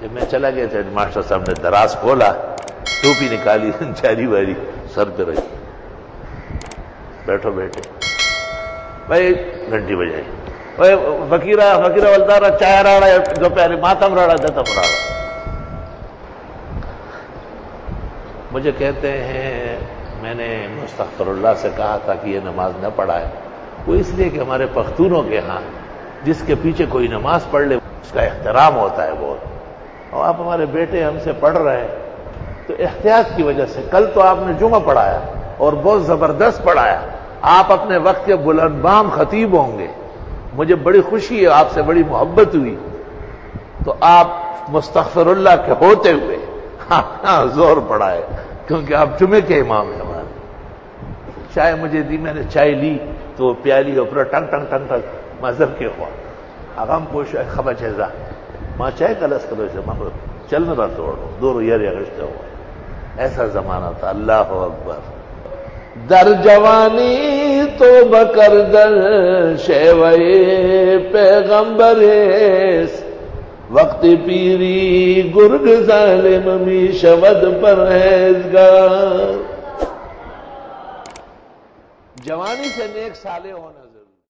کہ میں چلا گیا تھا، ماسٹر صاحب نے دراز کھولا، ٹوپی نکالی، چاری واری سر پہ رہی، بیٹھو بیٹے بھائی گھنٹی بجائی، بھائی فقیرہ ولدارہ چائے راڑا دوپہر ماتم راڑا دتم راڑا. مجھے کہتے ہیں میں نے مستغفر اللہ سے کہا تھا کہ یہ نماز نہ پڑھائے. وہ اس لیے کہ ہمارے پختونوں کے ہاں جس کے پیچھے کوئی نماز پڑھ لے اس کا احترام ہوتا ہے بہت. اور آپ ہمارے بیٹے ہم سے پڑھ رہے ہیں تو احتیاط کی وجہ سے، کل تو آپ نے جمعہ پڑھایا اور بہت زبردست پڑھایا، آپ اپنے وقت کے بلند بام خطیب ہوں گے، مجھے بڑی خوشی ہے، آپ سے بڑی محبت ہوئی، تو آپ مستغفر اللہ کے ہوتے ہوئے زور پڑھائے کیونکہ آپ جمعے کے امام ہیں ہمارے. چائے مجھے دی، میں نے چائے لی تو پیالی اوپر ٹنگ ٹنگ ٹنگ ٹنگ مذہب کے خواہ اغم پوش خبر چیزا ماں چائے کلس کرو سے ماں چل نہ رہا توڑو دور یار اگشتے ہوا. ایسا زمانہ تھا. اللہ اکبر. در جوانی تو بکر در شیوئے پیغمبریس، وقت پیری گرگ ظالم می شود پرہیزگار. جوانی سے نیک صالح ہونا